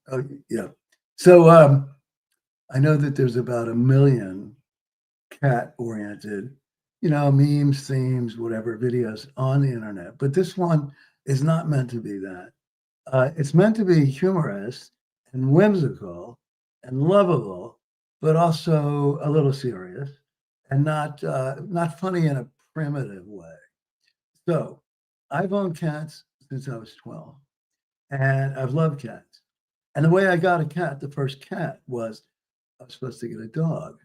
Oh, yeah. So, I know that there's about 1,000,000 cat-oriented, memes, themes, whatever, videos on the internet, but this one is not meant to be that. It's meant to be humorous and whimsical and lovable, but also a little serious and not funny in a primitive way. So, I've owned cats since I was 12, and I've loved cats. And the way I got a cat, the first cat, was I was supposed to get a dog.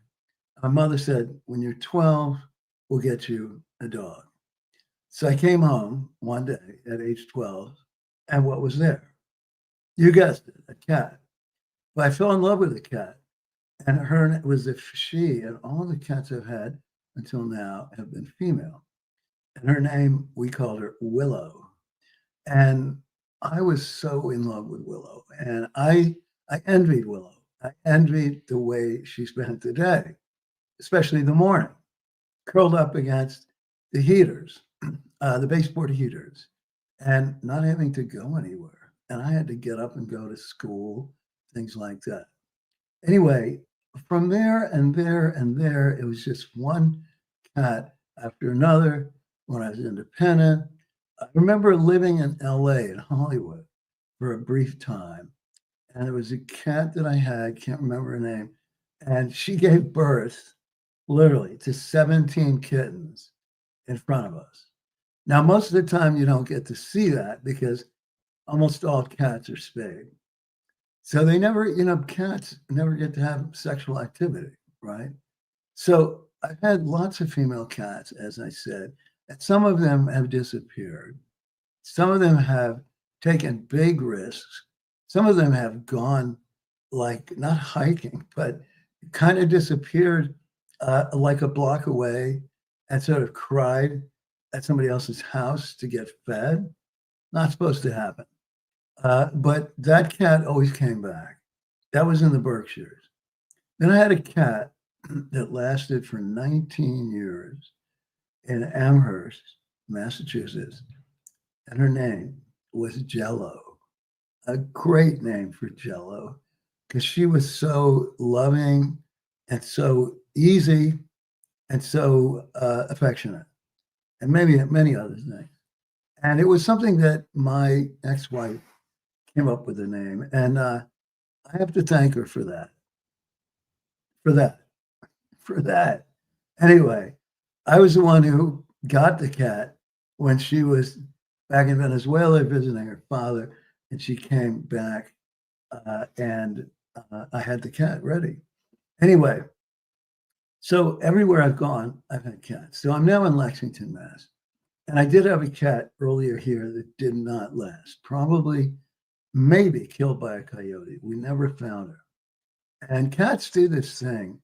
My mother said, "When you're 12, we'll get you a dog." So I came home one day at age 12, and what was there? You guessed it, a cat. But I fell in love with the cat, and her was a she, and all the cats I've had until now have been female. And her name, we called her Willow. And I was so in love with Willow, and I envied Willow. I envied the way she spent the day, especially the morning, curled up against the heaters, the baseboard heaters, and not having to go anywhere. And I had to get up and go to school, things like that. Anyway, from there and there and there, it was just one cat after another when I was independent. I remember living in LA, in Hollywood, for a brief time. And there was a cat that I had, can't remember her name, and she gave birth literally to 17 kittens in front of us. Now, most of the time, you don't get to see that because almost all cats are spayed. So they never, cats never get to have sexual activity, right? So I've had lots of female cats, as I said, and some of them have disappeared. Some of them have taken big risks. Some of them have gone like not hiking, but kind of disappeared like a block away and sort of cried at somebody else's house to get fed. Not supposed to happen. But that cat always came back. That was in the Berkshires. Then I had a cat that lasted for 19 years in Amherst, Massachusetts, and her name was Jello. A great name for Jello because she was so loving and so easy and so affectionate, and maybe many other things. And it was something that my ex-wife came up with the name, and I have to thank her for that, for that, for that. Anyway, I was the one who got the cat when she was back in Venezuela visiting her father, and she came back, and I had the cat ready. Anyway, so everywhere I've gone, I've had cats. So I'm now in Lexington, Mass. And I did have a cat earlier here that did not last, probably, maybe killed by a coyote. We never found her. And cats do this thing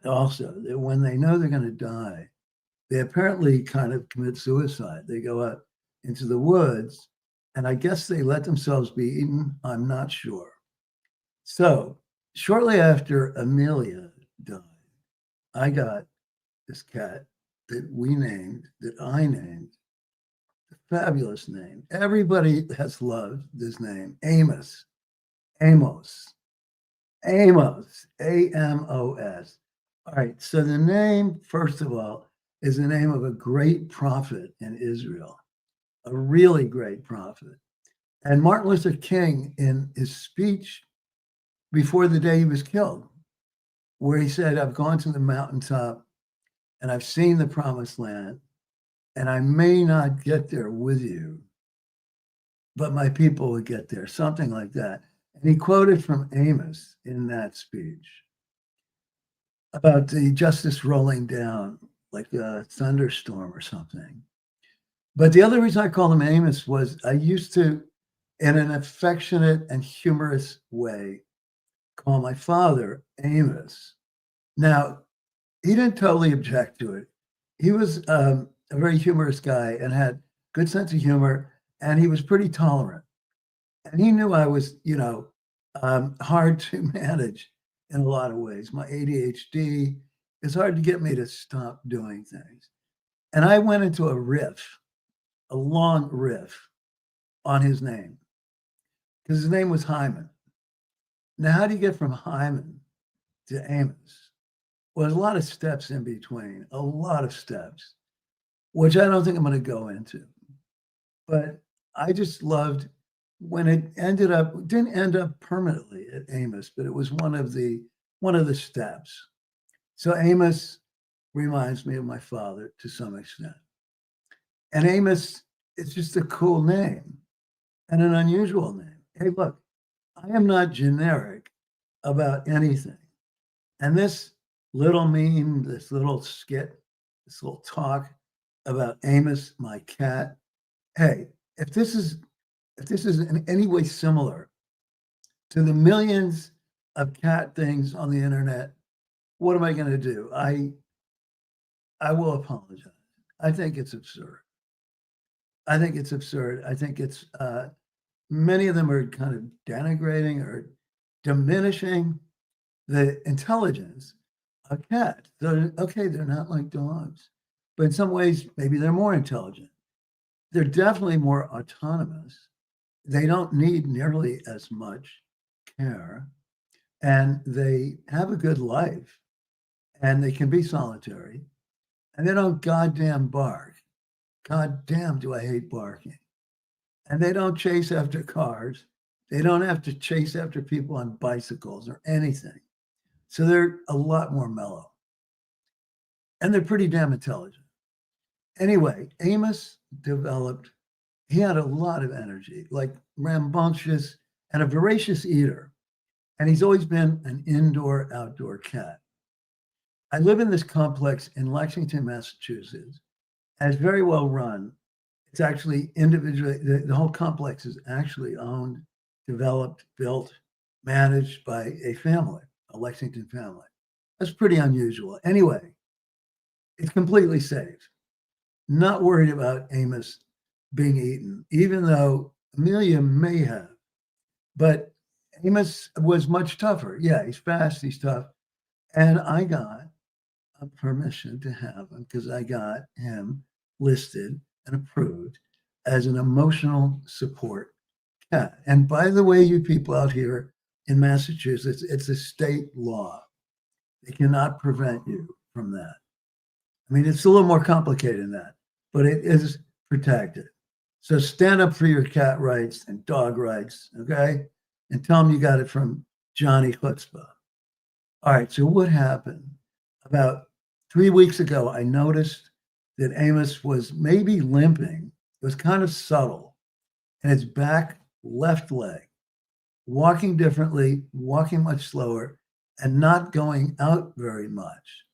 also that when they know they're going to die, they apparently kind of commit suicide. They go out into the woods, and I guess they let themselves be eaten. I'm not sure. So shortly after Amelia died, I got this cat that I named, a fabulous name. Everybody has loved this name, Amos, Amos, Amos, Amos. All right, so the name, first of all, is the name of a great prophet in Israel, a really great prophet. And Martin Luther King, in his speech before the day he was killed, where he said, "I've gone to the mountaintop and I've seen the promised land, and I may not get there with you, but my people will get there," something like that. And he quoted from Amos in that speech about the justice rolling down like a thunderstorm or something. But the other reason I call him Amos was I used to, in an affectionate and humorous way, call my father Amos. Now, he didn't totally object to it. He was a very humorous guy and had good sense of humor, and he was pretty tolerant. And he knew I was, hard to manage in a lot of ways. My ADHD is hard to get me to stop doing things. And I went into a long riff on his name, because his name was Hyman. Now, how do you get from Hyman to Amos? Well, there's a lot of steps in between, a lot of steps, which I don't think I'm going to go into. But I just loved when it ended up, it didn't end up permanently at Amos, but it was one of the steps. So Amos reminds me of my father to some extent. And Amos is just a cool name and an unusual name. Hey, look, I am not generic about anything. And this little meme, this little skit, this little talk about Amos, my cat. Hey, if this is in any way similar to the millions of cat things on the internet, what am I going to do? I will apologize. I think it's absurd. I think it's absurd. I think it's many of them are kind of denigrating or diminishing the intelligence of cats. Okay, they're not like dogs, but in some ways, maybe they're more intelligent. They're definitely more autonomous. They don't need nearly as much care, and they have a good life, and they can be solitary, and they don't goddamn bark. God damn, do I hate barking. And they don't chase after cars. They don't have to chase after people on bicycles or anything. So they're a lot more mellow. And they're pretty damn intelligent. Anyway, Amos developed, he had a lot of energy, like rambunctious and a voracious eater. And he's always been an indoor, outdoor cat. I live in this complex in Lexington, Massachusetts, and it's very well run. It's actually individually, the whole complex is actually owned, developed, built, managed by a family, a Lexington family. That's pretty unusual. Anyway, it's completely safe. Not worried about Amos being eaten, even though Amelia may have. But Amos was much tougher. Yeah, he's fast, he's tough. And I got a permission to have him because I got him listed and approved as an emotional support cat. And by the way, you people out here in Massachusetts, it's a state law. They cannot prevent you from that. I mean, it's a little more complicated than that, but it is protected. So stand up for your cat rights and dog rights, okay? And tell them you got it from Johnny Chutzpah. All right, so what happened? About 3 weeks ago, I noticed that Amos was maybe limping. It was kind of subtle. And his back left leg, walking differently, walking much slower, and not going out very much.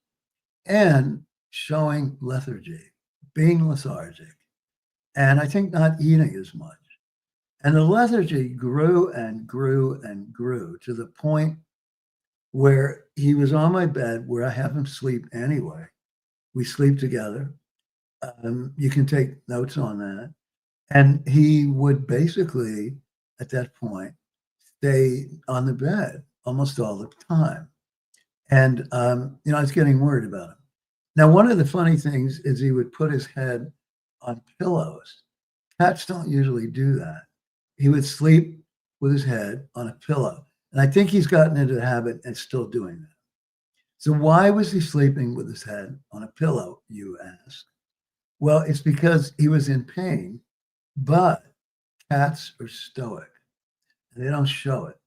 And showing lethargy, being lethargic, and I think not eating as much. And the lethargy grew and grew and grew to the point where he was on my bed, where I have him sleep anyway. We sleep together. You can take notes on that. And he would basically, at that point, stay on the bed almost all the time. And, I was getting worried about him. Now, one of the funny things is he would put his head on pillows. Cats don't usually do that. He would sleep with his head on a pillow. And I think he's gotten into the habit and still doing that. So why was he sleeping with his head on a pillow, you ask? Well, it's because he was in pain, but cats are stoic and they don't show it.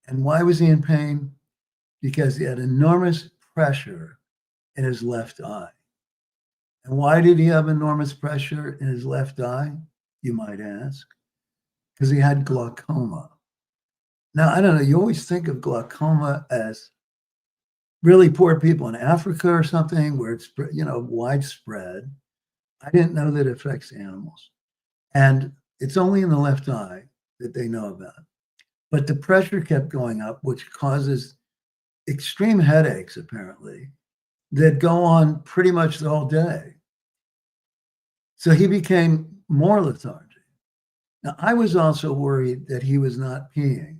And why was he in pain? Because he had enormous pressure in his left eye. And why did he have enormous pressure in his left eye, you might ask? Because he had glaucoma. Now, I don't know, you always think of glaucoma as really poor people in Africa or something where it's, widespread. I didn't know that it affects animals. And it's only in the left eye that they know about. But the pressure kept going up, which causes extreme headaches, apparently, that go on pretty much the whole day. So he became more lethargic. Now, I was also worried that he was not peeing,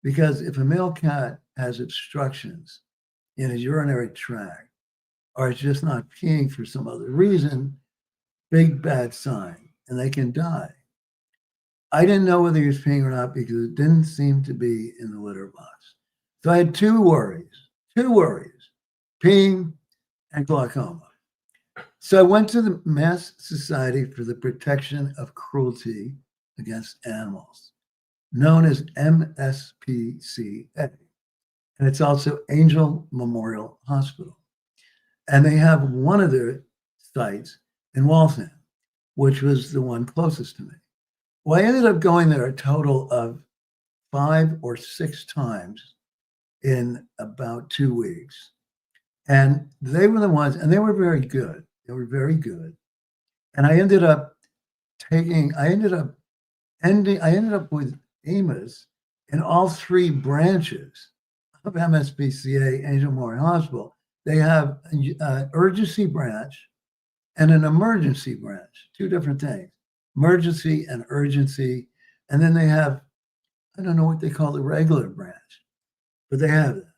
because if a male cat has obstructions in his urinary tract, or is just not peeing for some other reason, big bad sign, and they can die. I didn't know whether he was peeing or not because it didn't seem to be in the litter box. So I had two worries, peeing and glaucoma. So I went to the Mass Society for the Protection of Cruelty Against Animals, known as MSPCA. And it's also Angel Memorial Hospital. And they have one of their sites in Waltham, which was the one closest to me. Well, I ended up going there a total of 5 or 6 times in about 2 weeks. And they were the ones, and they were very good. They were very good. And I ended up with AMOS in all 3 branches of MSPCA Angel Memorial Hospital. They have an urgency branch and an emergency branch, 2 different things, emergency and urgency. And then they have, I don't know what they call the regular branch, but they have that.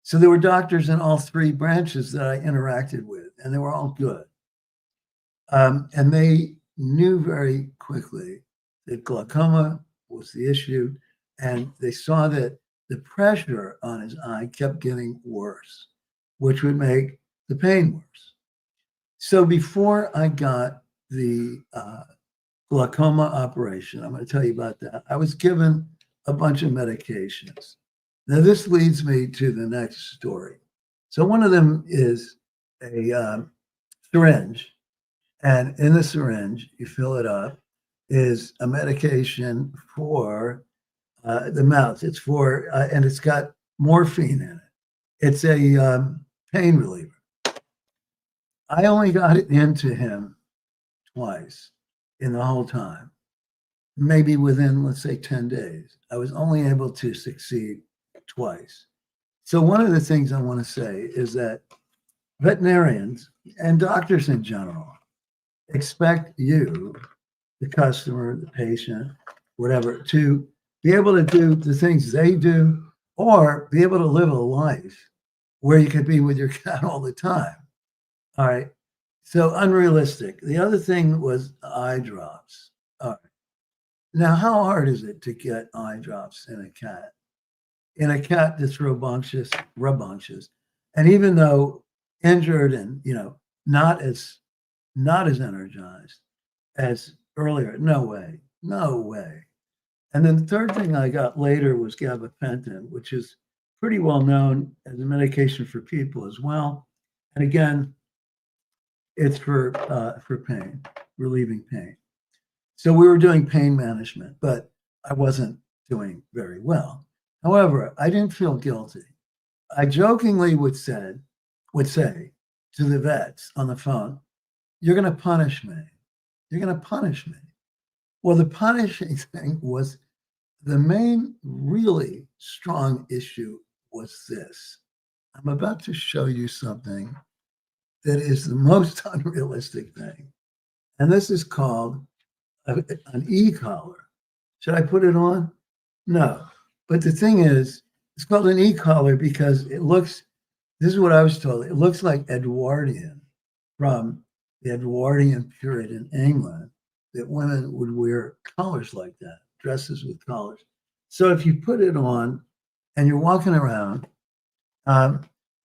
So there were doctors in all 3 branches that I interacted with, and they were all good. And they knew very quickly that glaucoma was the issue, and they saw that the pressure on his eye kept getting worse, which would make the pain worse. So before I got the glaucoma operation, I'm going to tell you about that. I was given a bunch of medications. Now, this leads me to the next story. So one of them is a syringe, and in the syringe, you fill it up, is a medication for the mouth. It's for, and it's got morphine in it. It's a pain reliever. I only got it into him twice in the whole time, maybe within, let's say, 10 days. I was only able to succeed twice. So one of the things I want to say is that veterinarians and doctors in general expect you, the customer, the patient, whatever, to be able to do the things they do or be able to live a life where you could be with your cat all the time. All right. So unrealistic. The other thing was eye drops. All right. Now, how hard is it to get eye drops in a cat? In a cat that's rambunctious, and even though injured and not as energized as earlier, no way. And then the third thing I got later was gabapentin, which is pretty well known as a medication for people as well. And again, it's for pain, relieving pain. So we were doing pain management, but I wasn't doing very well. However, I didn't feel guilty. I jokingly would say to the vets on the phone, "You're going to punish me. You're going to punish me." Well, the punishing thing was the main really strong issue was this. I'm about to show you something that is the most unrealistic thing. And this is called an e-collar. Should I put it on? No. But the thing is, it's called an e-collar because it looks, this is what I was told, it looks like Edwardian from the Edwardian period in England, that women would wear collars like that, dresses with collars. So if you put it on and you're walking around,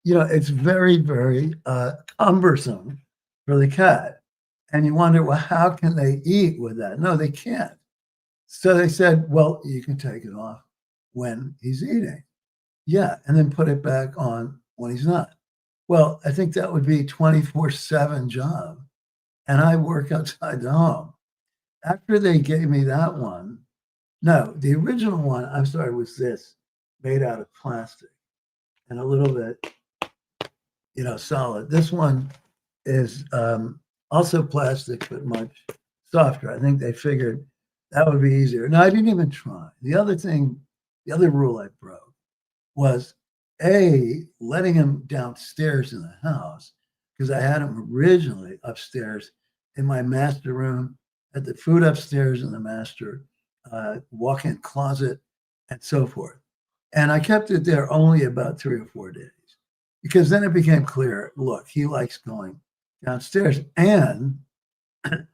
it's very, very cumbersome for the cat. And you wonder, well, how can they eat with that? No, they can't. So they said, well, you can take it off when he's eating. Yeah, and then put it back on when he's not. Well, I think that would be 24/7 job. And I work outside the home. After they gave me that one, no, the original one, I'm sorry, was this, made out of plastic and a little bit, solid. This one is also plastic, but much softer. I think they figured that would be easier. No, I didn't even try. The other rule I broke was letting him downstairs in the house, because I had him originally upstairs in my master room, had the food upstairs in the master walk-in closet and so forth. And I kept it there only about 3 or 4 days, because then it became clear, look, he likes going downstairs, and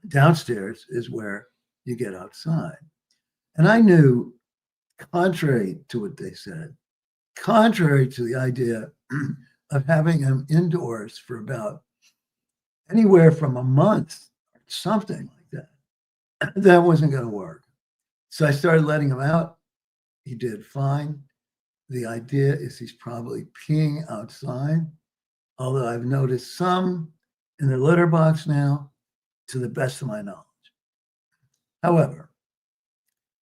downstairs is where you get outside. And I knew, contrary to what they said, contrary to the idea of having him indoors for about anywhere from a month or something like that, that wasn't going to work. So I started letting him out. He did fine. The idea is he's probably peeing outside, although I've noticed some in the litter box now, to the best of my knowledge. However,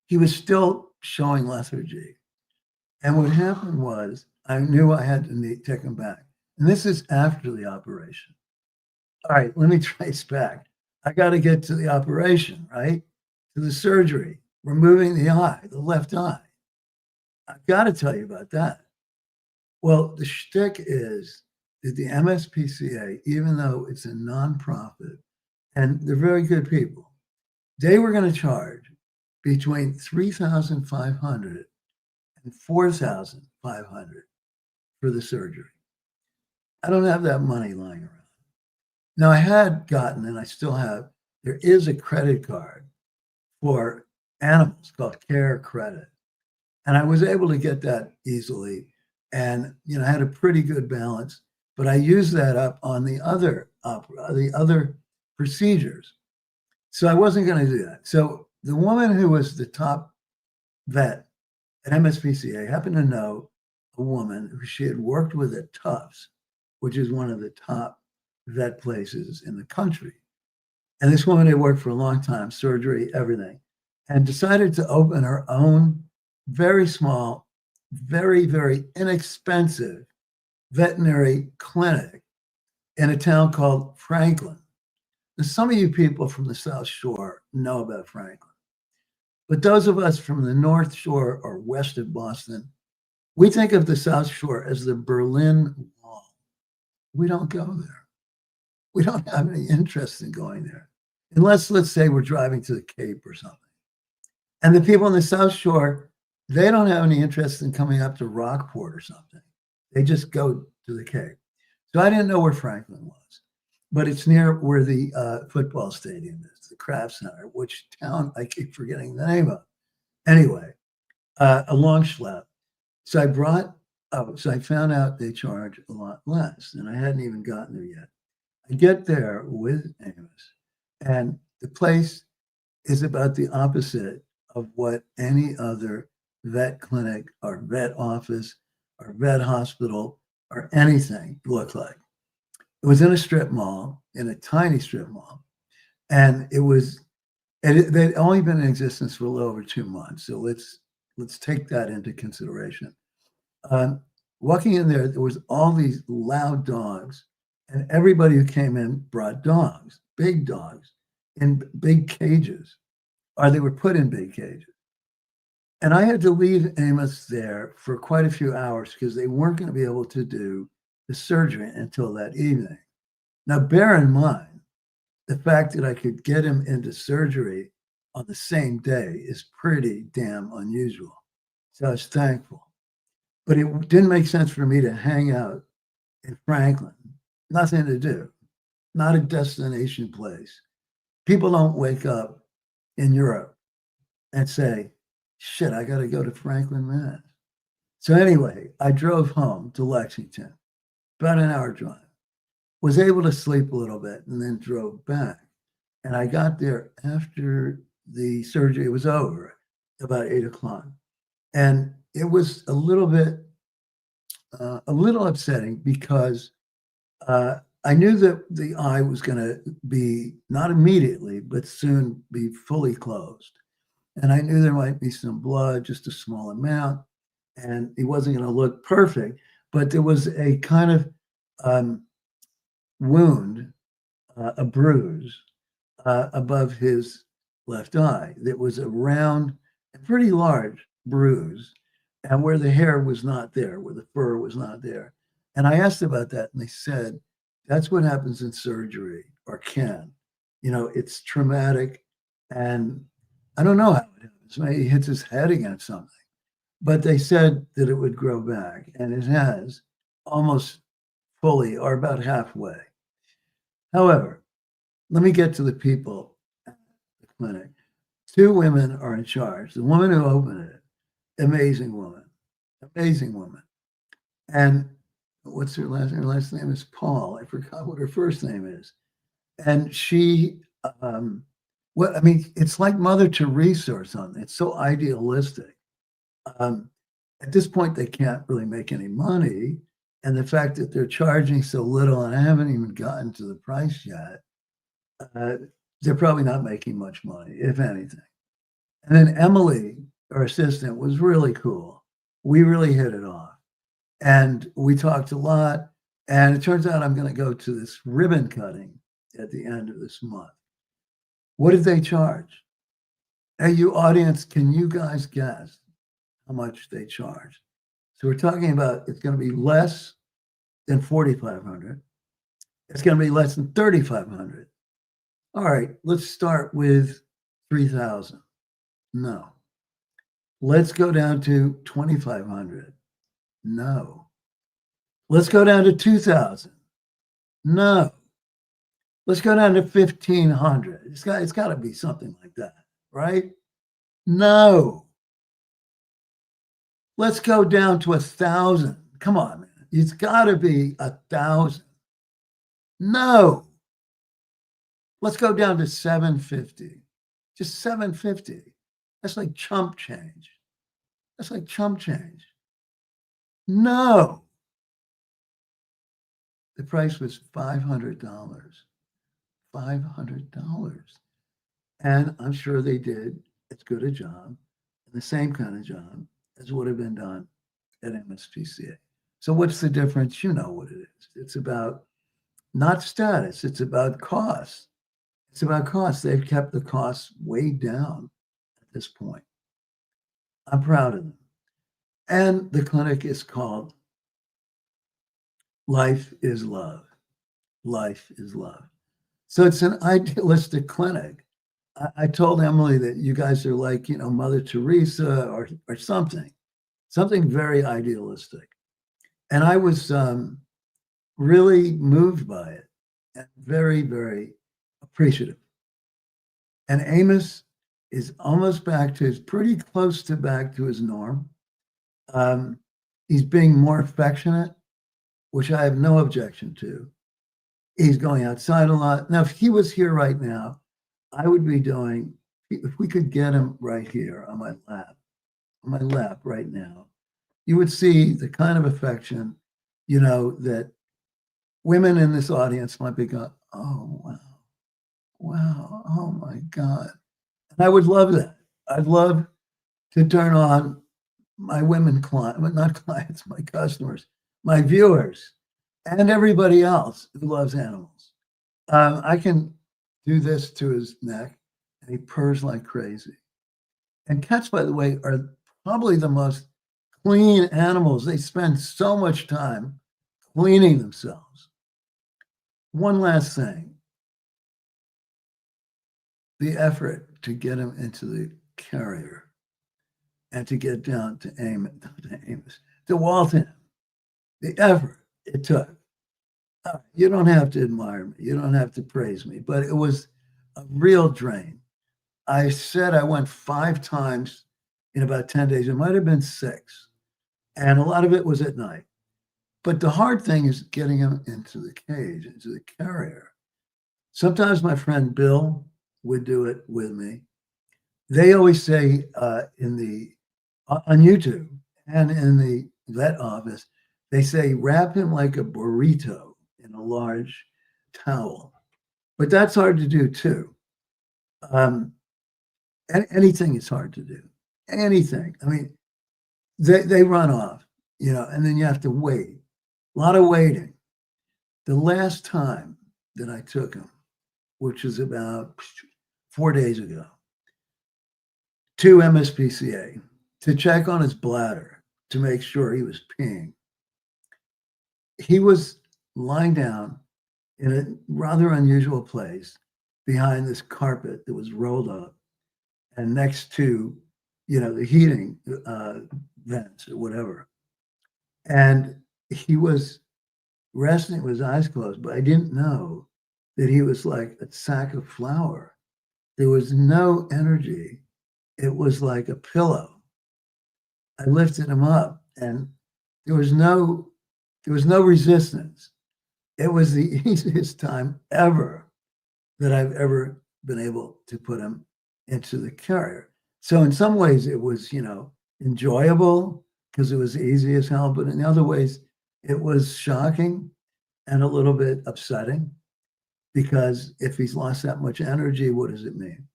he was still showing lethargy. And what happened was I knew I had to take him back. And this is after the operation. All right, let me trace back. I got to get to the operation, right? To the surgery, removing the eye, the left eye. I've got to tell you about that. Well, the shtick is that the MSPCA, even though it's a nonprofit and they're very good people, they were going to charge between $3,500 and $4,500 for the surgery. I don't have that money lying around. Now, I had gotten, and I still have, there is a credit card for animals called Care Credit. And I was able to get that easily. And, I had a pretty good balance, but I used that up on the other procedures. So I wasn't going to do that. So the woman who was the top vet at MSPCA happened to know a woman who she had worked with at Tufts, which is one of the top vet places in the country. And this woman had worked for a long time, surgery, everything, and decided to open her own very small, very, very inexpensive veterinary clinic in a town called Franklin. Now, some of you people from the South Shore know about Franklin. But those of us from the North Shore or west of Boston, we think of the South Shore as the Berlin Wall. We don't go there. We don't have any interest in going there. Unless, let's say, we're driving to the Cape or something. And the people in the South Shore, they don't have any interest in coming up to Rockport or something. They just go to the Cape. So I didn't know where Franklin was, but it's near where the football stadium is, the Kraft Center, which town I keep forgetting the name of. Anyway, a long schlep. So I found out they charge a lot less, and I hadn't even gotten there yet. I get there with Amos, and the place is about the opposite of what any other vet clinic or vet office or vet hospital or anything looked like. It was in a strip mall, in a tiny strip mall, and they'd only been in existence for a little over 2 months. So let's take that into consideration. Walking in there was all these loud dogs, and everybody who came in brought dogs, in big cages, or they were put in big cages. And I had to leave Amos there for quite a few hours because they weren't going to be able to do the surgery until that evening. Now, bear in mind, the fact that I could get him into surgery on the same day is pretty damn unusual. So I was thankful. But it didn't make sense for me to hang out in Franklin. Nothing to do, not a destination place. People don't wake up in Europe and say, shit, I got to go to Franklin, Mass. So anyway, I drove home to Lexington, about an hour drive, was able to sleep a little bit and then drove back. And I got there after the surgery was over, about 8 o'clock. And it was a little upsetting because I knew that the eye was going to be not immediately, but soon be fully closed. And I knew there might be some blood, just a small amount, and he wasn't going to look perfect, but there was a kind of wound, a bruise above his left eye that was a round, a pretty large bruise, and where the hair was not there, where the fur was not there. And I asked about that, and they said, that's what happens in surgery, or can. It's traumatic, and I don't know how it happens. Maybe he hits his head against something. But they said that it would grow back, and it has almost fully, or about halfway. However, let me get to the people at the clinic. Two women are in charge. The woman who opened it, amazing woman, amazing woman. And what's her last name? Her last name is Paul. I forgot what her first name is. And she, what I mean, it's like Mother Teresa or something. It's so idealistic. Um, at this point, they can't really make any money. And the fact that they're charging so little, and I haven't even gotten to the price yet, uh, they're probably not making much money, if anything. And then Emily, our assistant, was really cool. We really hit it off. And we talked a lot. And it turns out I'm going to go to this ribbon cutting at the end of this month. What did they charge? Hey, you audience, can you guys guess how much they charge? So we're talking about it's going to be less than 4,500. It's going to be less than 3,500. All right, let's start with 3,000. No. Let's go down to 2,500. No. Let's go down to 2,000. No. Let's go down to 1,500. It's got to be something like that, right? No. Let's go down to 1,000. Come on, man. It's got to be 1,000. No. Let's go down to 750. Just 750. That's like chump change. That's like chump change. No. The price was $500. $500. And I'm sure they did as good a job, the same kind of job as would have been done at MSPCA. So what's the difference? You know what it is. It's about not status. It's about cost. It's about cost. They've kept the costs way down at this point. I'm proud of them. And the clinic is called Life is Love. Life is Love. So it's an idealistic clinic. I told Emily that you guys are like, Mother Teresa or something very idealistic. And I was really moved by it and very, very appreciative. And Amos is almost pretty close to back to his norm. He's being more affectionate, which I have no objection to. He's going outside a lot. Now, if he was here right now, I would be doing, if we could get him right here on my lap right now, you would see the kind of affection, that women in this audience might be going, oh, wow, oh my God. And I would love that. I'd love to turn on my women not clients, my customers, my viewers, and everybody else who loves animals. I can do this to his neck, and he purrs like crazy. And cats, by the way, are probably the most clean animals. They spend so much time cleaning themselves. One last thing, the effort to get him into the carrier and to get down to Amos, to Waltham, the effort it took. You don't have to admire me. You don't have to praise me, but it was a real drain. I said I went 5 times in about 10 days. It might have been 6. And a lot of it was at night. But the hard thing is getting him into the cage, into the carrier. Sometimes my friend Bill would do it with me. They always say on YouTube and in the vet office, they say wrap him like a burrito in a large towel. But that's hard to do too. And anything is hard to do. Anything. I mean, they run off, and then you have to wait. A lot of waiting. The last time that I took him, which was about 4 days ago, to MSPCA to check on his bladder to make sure he was peeing. He was lying down in a rather unusual place behind this carpet that was rolled up and next to, the heating vents or whatever. And he was resting with his eyes closed, but I didn't know that he was like a sack of flour There was no energy. It was like a pillow. I lifted him up and there was no there was no resistance. It was the easiest time ever that I've ever been able to put him into the carrier. So in some ways it was, enjoyable because it was easy as hell, but in other ways it was shocking and a little bit upsetting because if he's lost that much energy, what does it mean?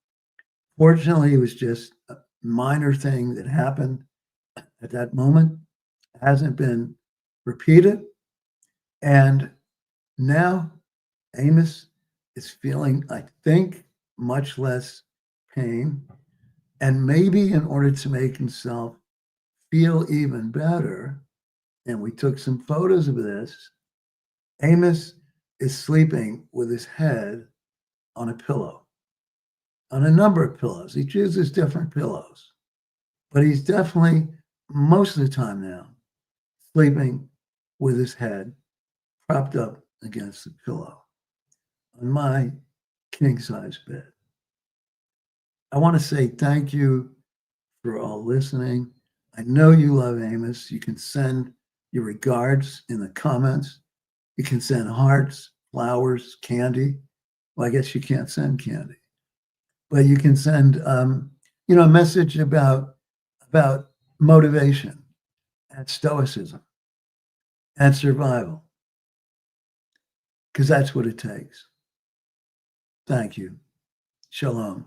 Fortunately, it was just a minor thing that happened at that moment, hasn't been repeated. And now Amos is feeling, I think, much less pain. And maybe in order to make himself feel even better, and we took some photos of this, Amos is sleeping with his head on a pillow, on a number of pillows. He chooses different pillows, but he's definitely, most of the time now, sleeping with his head propped up against the pillow on my king size bed. I want to say thank you for all listening. I know you love Amos. You can send your regards in the comments. You can send hearts, flowers, candy. Well, I guess you can't send candy, but you can send, a message about motivation and stoicism and survival, because that's what it takes. Thank you. Shalom.